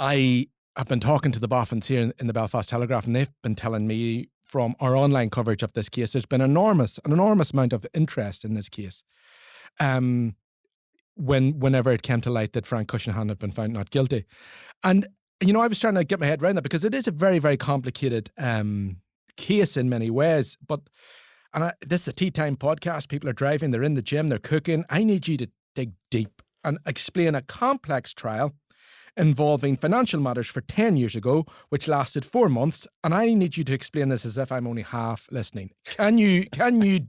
I have been talking to the boffins here in the Belfast Telegraph, and they've been telling me from our online coverage of this case, there's been an enormous amount of interest in this case. Whenever it came to light that Frank Cushnahan had been found not guilty. And, I was trying to get my head around that because it is a very, very complicated case in many ways. This is a tea time podcast. People are driving, they're in the gym, they're cooking. I need you to dig deep and explain a complex trial involving financial matters for 10 years ago, which lasted 4 months. And I need you to explain this as if I'm only half listening. Can you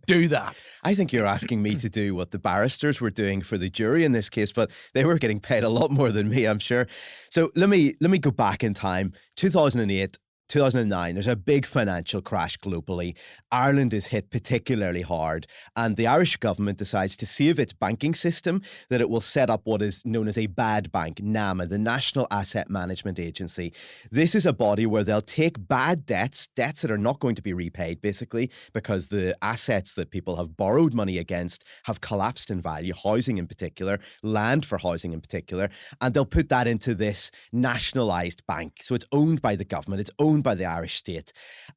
do that? I think you're asking me to do what the barristers were doing for the jury in this case, but they were getting paid a lot more than me, I'm sure. So let me go back in time. 2008, 2009, there's a big financial crash globally. Ireland is hit particularly hard, and the Irish government decides to save its banking system that it will set up what is known as a bad bank, NAMA, the National Asset Management Agency. This is a body where they'll take bad debts that are not going to be repaid, basically, because the assets that people have borrowed money against have collapsed in value, housing in particular, land for housing in particular, and they'll put that into this nationalised bank. So it's owned by the government, it's owned by the Irish state.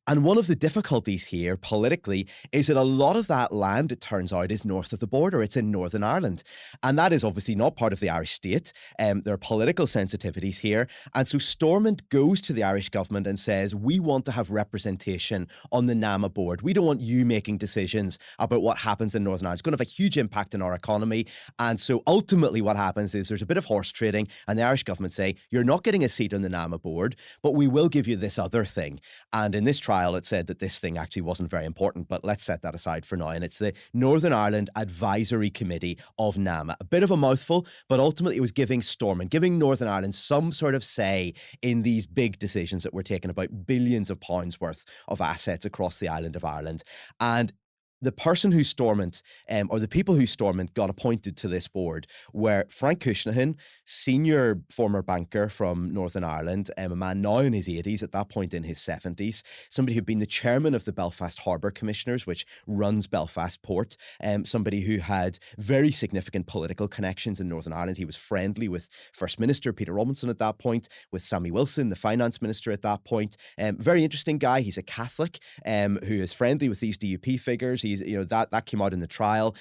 And one of the difficulties here politically is that a lot of that land, it turns out, is north of the border. It's in Northern Ireland. And that is obviously not part of the Irish state. There are political sensitivities here. And so Stormont goes to the Irish government and says, we want to have representation on the NAMA board. We don't want you making decisions about what happens in Northern Ireland. It's going to have a huge impact on our economy. And so ultimately what happens is there's a bit of horse trading, and the Irish government say, you're not getting a seat on the NAMA board, but we will give you this other thing. And in this trial, it said that this thing actually wasn't very important, but let's set that aside for now. And it's the Northern Ireland Advisory Committee of NAMA. A bit of a mouthful, but ultimately it was giving Stormont, giving Northern Ireland some sort of say in these big decisions that were taken about billions of pounds worth of assets across the island of Ireland. And the person who Stormont, or the people who Stormont got appointed to this board were Frank Cushnahan, senior former banker from Northern Ireland, a man now in his 80s, at that point in his 70s, somebody who'd been the chairman of the Belfast Harbour Commissioners, which runs Belfast Port, somebody who had very significant political connections in Northern Ireland. He was friendly with First Minister Peter Robinson at that point, with Sammy Wilson, the finance minister at that point. Very interesting guy. He's a Catholic who is friendly with these DUP figures. That came out in the trial.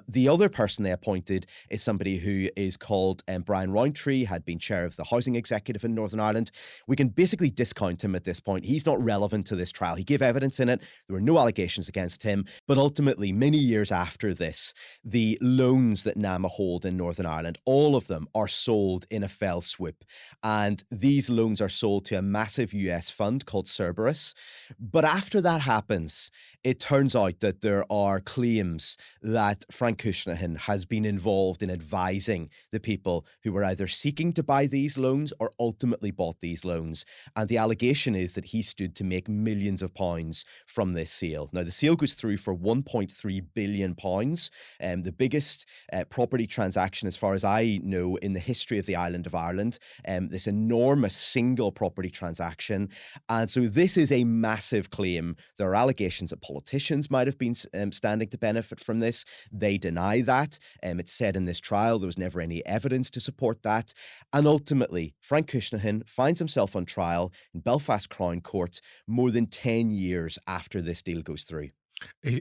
The other person they appointed is somebody who is called Brian Rowntree, had been chair of the housing executive in Northern Ireland. We can basically discount him at this point. He's not relevant to this trial. He gave evidence in it. There were no allegations against him. But ultimately, many years after this, the loans that NAMA hold in Northern Ireland, all of them are sold in a fell swoop. And these loans are sold to a massive US fund called Cerberus. But after that happens, it turns out that there are claims that Frank Cushnahan has been involved in advising the people who were either seeking to buy these loans or ultimately bought these loans. And the allegation is that he stood to make millions of pounds from this sale. Now, the sale goes through for £1.3 billion, the biggest property transaction, as far as I know, in the history of the island of Ireland, this enormous single property transaction. And so this is a massive claim. There are allegations that politicians might have been standing to benefit from this. They deny that. It's said in this trial there was never any evidence to support that. And ultimately, Frank Cushnahan finds himself on trial in Belfast Crown Court more than 10 years after this deal goes through.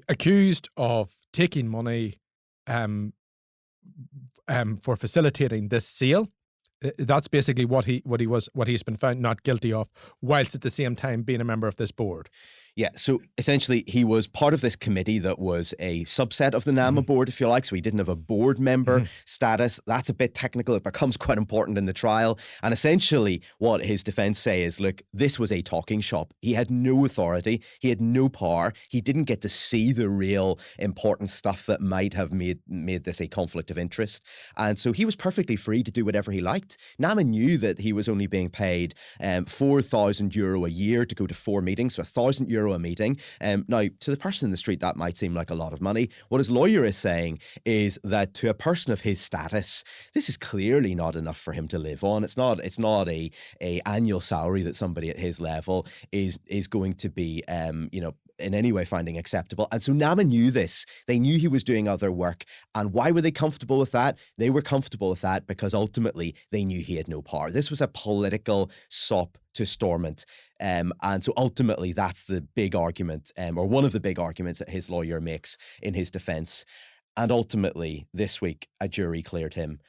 Accused of taking money for facilitating this sale. That's basically what he's been found not guilty of, whilst at the same time being a member of this board. Yeah, so essentially he was part of this committee that was a subset of the NAMA board, if you like, so he didn't have a board member status. That's a bit technical. It becomes quite important in the trial. And essentially what his defence say is, look, this was a talking shop. He had no authority. He had no power. He didn't get to see the real important stuff that might have made this a conflict of interest. And so he was perfectly free to do whatever he liked. NAMA knew that he was only being paid €4,000 a year to go to 4 meetings, so €1,000 a meeting. Now, to the person in the street, that might seem like a lot of money. What his lawyer is saying is that to a person of his status, this is clearly not enough for him to live on. It's not a annual salary that somebody at his level is going to be in any way finding acceptable. And so NAMA knew this. They knew he was doing other work. And why were they comfortable with that? They were comfortable with that because ultimately they knew he had no power. This was a political sop to Stormont. And so ultimately that's the big argument, or one of the big arguments that his lawyer makes in his defense. And ultimately this week, a jury cleared him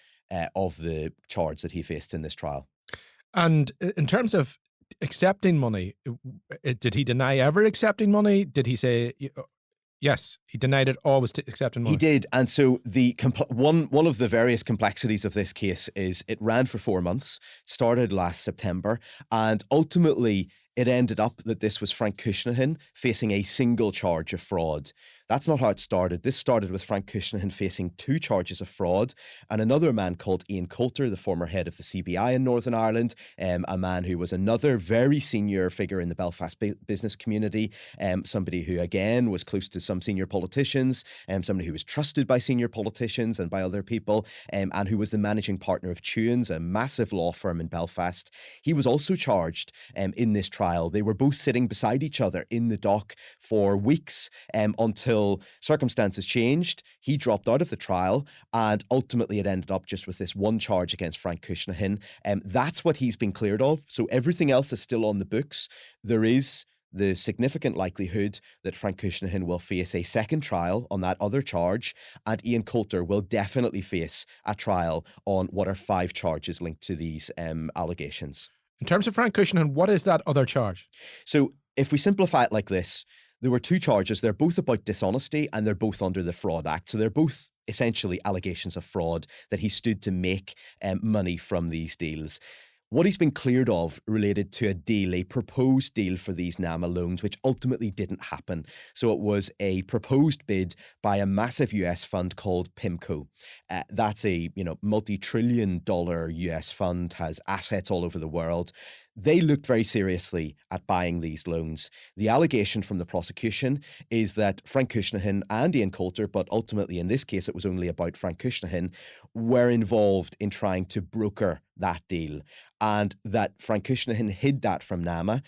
of the charge that he faced in this trial. And in terms of accepting money, did he deny ever accepting money? Did he say, yes, he denied it always to accepting money? He did. And so the one of the various complexities of this case is it ran for 4 months, started last September, and ultimately it ended up that this was Frank Cushnahan facing a single charge of fraud. That's not how it started. This started with Frank Cushnahan facing 2 charges of fraud, and another man called Ian Coulter, the former head of the CBI in Northern Ireland, a man who was another very senior figure in the Belfast business community, somebody who, again, was close to some senior politicians, somebody who was trusted by senior politicians and by other people, and who was the managing partner of Tunes, a massive law firm in Belfast. He was also charged in this trial. They were both sitting beside each other in the dock for weeks until circumstances changed. He dropped out of the trial, and ultimately it ended up just with this one charge against Frank Cushnahan. That's what he's been cleared of. So everything else is still on the books. There is the significant likelihood that Frank Cushnahan will face a second trial on that other charge, and Ian Coulter will definitely face a trial on what are 5 charges linked to these allegations. In terms of Frank Cushnahan, what is that other charge? So if we simplify it like this, there were 2 charges. They're both about dishonesty and they're both under the Fraud Act. So they're both essentially allegations of fraud that he stood to make money from these deals. What he's been cleared of related to a deal, a proposed deal for these NAMA loans, which ultimately didn't happen. So it was a proposed bid by a massive US fund called PIMCO. That's a multi-trillion-dollar US fund, has assets all over the world. They looked very seriously at buying these loans. The allegation from the prosecution is that Frank Cushnahan and Ian Coulter, but ultimately in this case it was only about Frank Cushnahan, were involved in trying to broker that deal, and that Frank Cushnahan hid that from NAMA.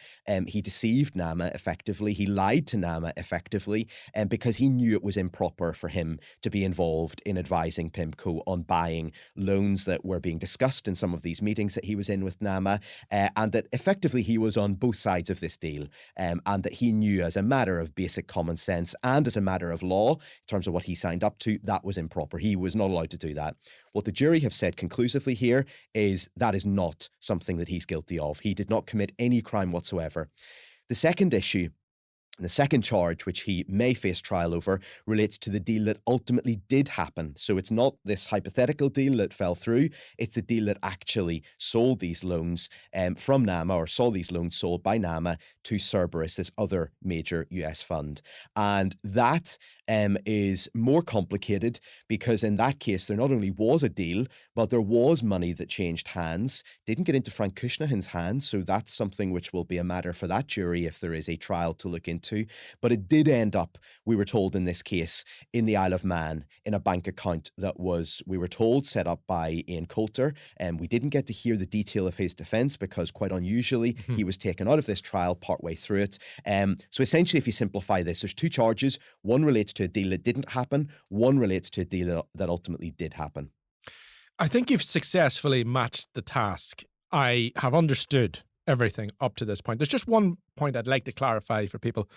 He deceived NAMA effectively. He lied to NAMA effectively, because he knew it was improper for him to be involved in advising PIMCO on buying loans that were being discussed in some of these meetings that he was in with NAMA, and that effectively he was on both sides of this deal, and that he knew as a matter of basic common sense and as a matter of law, in terms of what he signed up to, that was improper. He was not allowed to do that. What the jury have said conclusively here is that is not something that he's guilty of. He did not commit any crime whatsoever. The second issue, the second charge, which he may face trial over, relates to the deal that ultimately did happen. So it's not this hypothetical deal that fell through. It's the deal that actually sold these loans from NAMA, or saw these loans sold by NAMA to Cerberus, this other major US fund. And that is more complicated because in that case, there not only was a deal, but there was money that changed hands, didn't get into Frank Cushnahan's hands. So that's something which will be a matter for that jury if there is a trial to look into. But it did end up, we were told in this case, in the Isle of Man, in a bank account that was, we were told, set up by Ian Coulter. And we didn't get to hear the detail of his defence because quite unusually, he was taken out of this trial partway through it. So essentially, if you simplify this, there's 2 charges. One relates to a deal that didn't happen. One relates to a deal that ultimately did happen. I think you've successfully matched the task. I have understood everything up to this point. There's just one point I'd like to clarify for people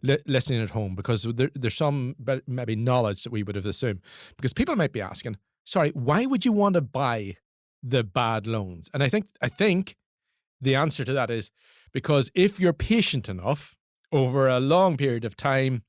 listening at home, because there's some maybe knowledge that we would have assumed. Because people might be asking, sorry, why would you want to buy the bad loans? And I think the answer to that is because if you're patient enough over a long period of time,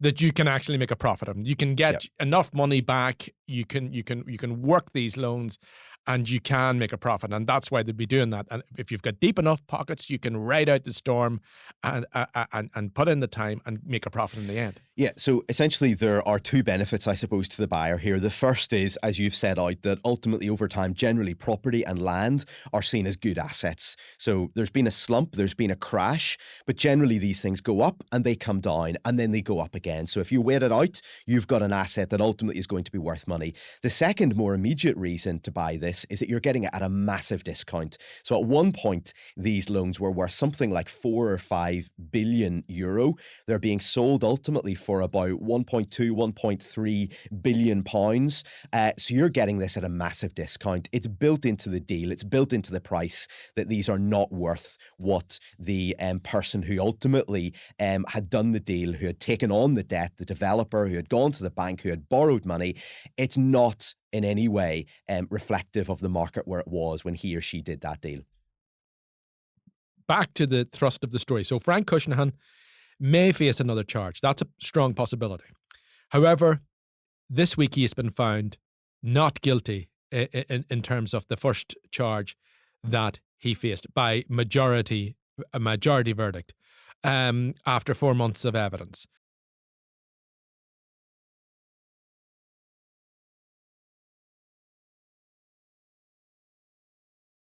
that you can actually make a profit of them. You can get enough money back. You can work these loans, and you can make a profit, and that's why they'd be doing that. And if you've got deep enough pockets, you can ride out the storm and put in the time and make a profit in the end. Yeah, so essentially there are 2 benefits, I suppose, to the buyer here. The first is, as you've set out, that ultimately over time, generally property and land are seen as good assets. So there's been a slump, there's been a crash, but generally these things go up and they come down and then they go up again. So if you wait it out, you've got an asset that ultimately is going to be worth money. The second, more immediate reason to buy this this is that you're getting it at a massive discount. So at one point, these loans were worth something like 4 or 5 billion euro. They're being sold ultimately for about 1.2, 1.3 billion pounds. So you're getting this at a massive discount. It's built into the deal. It's built into the price that these are not worth what the person who ultimately had done the deal, who had taken on the debt, the developer who had gone to the bank, who had borrowed money. It's not in any way reflective of the market where it was when he or she did that deal. Back to the thrust of the story. So Frank Cushnahan may face another charge. That's a strong possibility. However, this week he has been found not guilty in terms of the first charge that he faced by a majority verdict after 4 months of evidence.